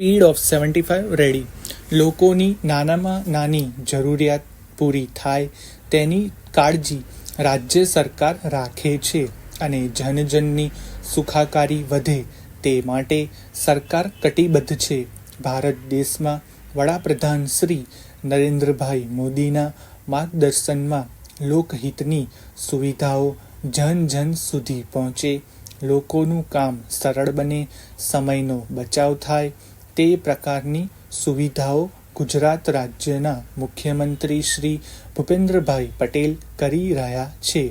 Speed of 75 ready. લોકોની નાનામાં નાની જરૂરિયાત પૂરી થાય તેની કાળજી રાજ્ય સરકાર રાખે છે અને જનજનની સુખાકારી વધે તે માટે સરકાર કટિબદ્ધ છે. ભારત દેશમાં વડાપ્રધાન શ્રી નરેન્દ્રભાઈ મોદીના માર્ગદર્શનમાં લોકહિતની સુવિધાઓ જન જન સુધી પહોંચે, લોકોનું કામ સરળ બને, સમયનો બચાવ થાય તે પ્રકારની સુવિધાઓ ગુજરાત રાજ્યના મુખ્યમંત્રી શ્રી ભૂપેન્દ્રભાઈ પટેલ કરી રહ્યા છે,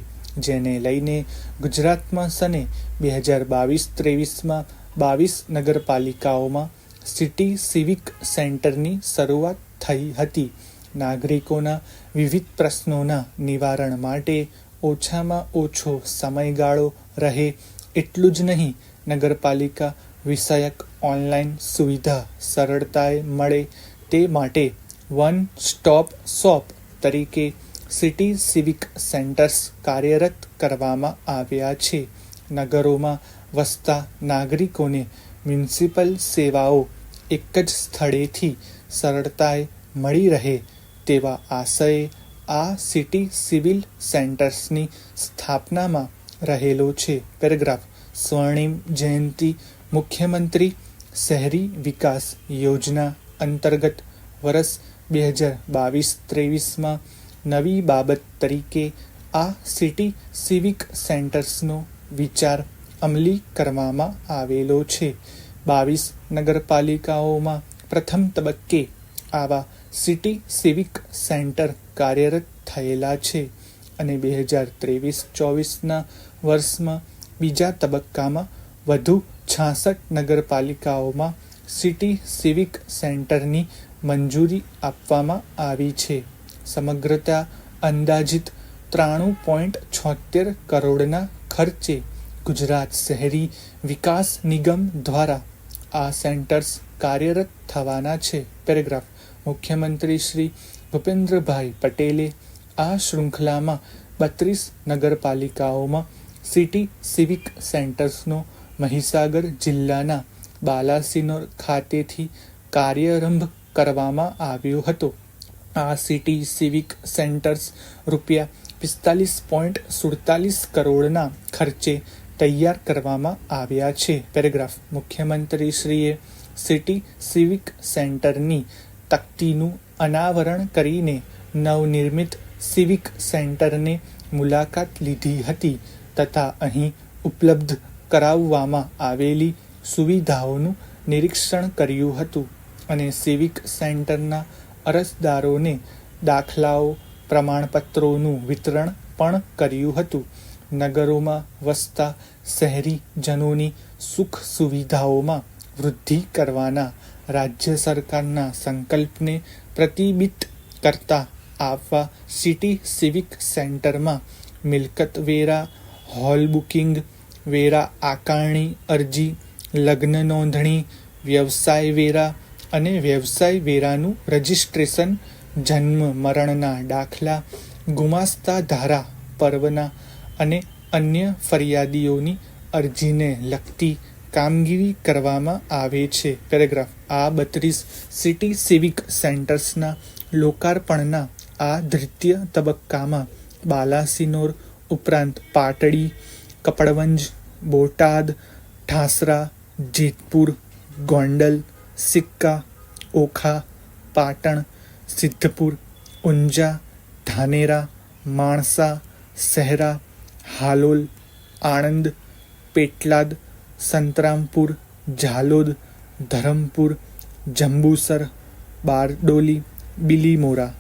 જેને લઈને ગુજરાતમાં સને 2022-23માં 22 નગરપાલિકાઓમાં સિટી સિવિક સેન્ટરની શરૂઆત થઈ હતી. નાગરિકોના વિવિધ પ્રશ્નોના નિવારણ માટે ઓછામાં ઓછો સમયગાળો રહે એટલું જ નહીં, નગરપાલિકા વિષયક ઓનલાઈન સુવિધા સરળતાએ મળે તે માટે વન સ્ટોપ શોપ તરીકે સિટી સિવિક સેન્ટર્સ કાર્યરત કરવામાં આવ્યા છે. નગરોમાં વસતા નાગરિકોને મ્યુનિસિપલ સેવાઓ એક જ સ્થળેથી સરળતાએ મળી રહે તેવા આશયે આ સિટી સિવિલ સેન્ટર્સની સ્થાપનામાં રહેલો છે. પેરેગ્રાફ. સ્વર્ણિમ જયંતિ મુખ્યમંત્રી શહેરી વિકાસ યોજના અંતર્ગત વર્ષ 2022-23માં નવી બાબત તરીકે આ સિટી સિવિક સેન્ટર્સનો વિચાર અમલી કરવામાં આવેલો છે. 22 નગરપાલિકાઓમાં પ્રથમ તબક્કે આવા સિટી સિવિક સેન્ટર કાર્યરત થયેલા છે અને 2023-24ના વર્ષમાં બીજા તબક્કામાં વધુ 66 નગરપાલિકાઓમાં સિટી સિવિક સેન્ટરની મંજૂરી આપવામાં આવી છે. સમગ્રતા અંદાજિત 93.76 કરોડના ખર્ચે ગુજરાત શહેરી વિકાસ નિગમ દ્વારા આ સેન્ટર્સ કાર્યરત થવાના છે. પેરેગ્રાફ. મુખ્યમંત્રી શ્રી ભૂપેન્દ્રભાઈ પટેલે આ શૃંખલામાં 32 નગરપાલિકાઓમાં સિટી સિવિક સેન્ટર્સનો મહીસાગર જિલ્લાના બાલાસિનોર ખાતેથી કાર્યારંભ કરવામાં આવ્યો હતો. આ સિટી સિવિક સેન્ટર્સ રૂપિયા 45.47 કરોડના ખર્ચે તૈયાર કરવામાં આવ્યા છે. પેરેગ્રાફ. મુખ્યમંત્રીશ્રીએ સિટી સિવિક સેન્ટરની તકતીનું અનાવરણ કરીને નવનિર્મિત સિવિક સેન્ટરને મુલાકાત લીધી હતી તથા અહીં ઉપલબ્ધ કરાવવામાં આવેલી સુવિધાઓનું નિરીક્ષણ કર્યું હતું અને સિવિક સેન્ટરના અરજદારોને દાખલાઓ, પ્રમાણપત્રોનું વિતરણ પણ કર્યું હતું. નગરોમાં વસતા શહેરીજનોની સુખ સુવિધાઓમાં વૃદ્ધિ કરવાના રાજ્ય સરકારના સંકલ્પને પ્રતિબિંબિત કરતા આવા સિટી સિવિક સેન્ટરમાં મિલકત વેરા, હોલ બુકિંગ, વેરા આકારણી અરજી, લગ્ન નોંધણી, વ્યવસાય વેરા અને વ્યવસાય વેરાનું રજિસ્ટ્રેશન, જન્મ મરણના દાખલા, ગુમાસ્તા ધારા પરવના અને અન્ય ફરિયાદીઓની અરજીને લગતી કામગીરી કરવામાં આવે છે. પેરેગ્રાફ. આ 32 સિટી સિવિક સેન્ટર્સના લોકાર્પણના આ દ્વિતીય તબક્કામાં બાલાસિનોર ઉપરાંત પાટડી, કપડવંજ, બોટાદ, ઠાસરા, જેતપુર, ગોંડલ, સિક્કા, ઓખા, પાટણ, સિદ્ધપુર, ઊંઝા, ધાનેરા, માણસા, શહેરા, હાલોલ, આણંદ, પેટલાદ, સંતરામપુર, ઝાલોદ, ધરમપુર, જંબુસર, બારડોલી, બિલીમોરા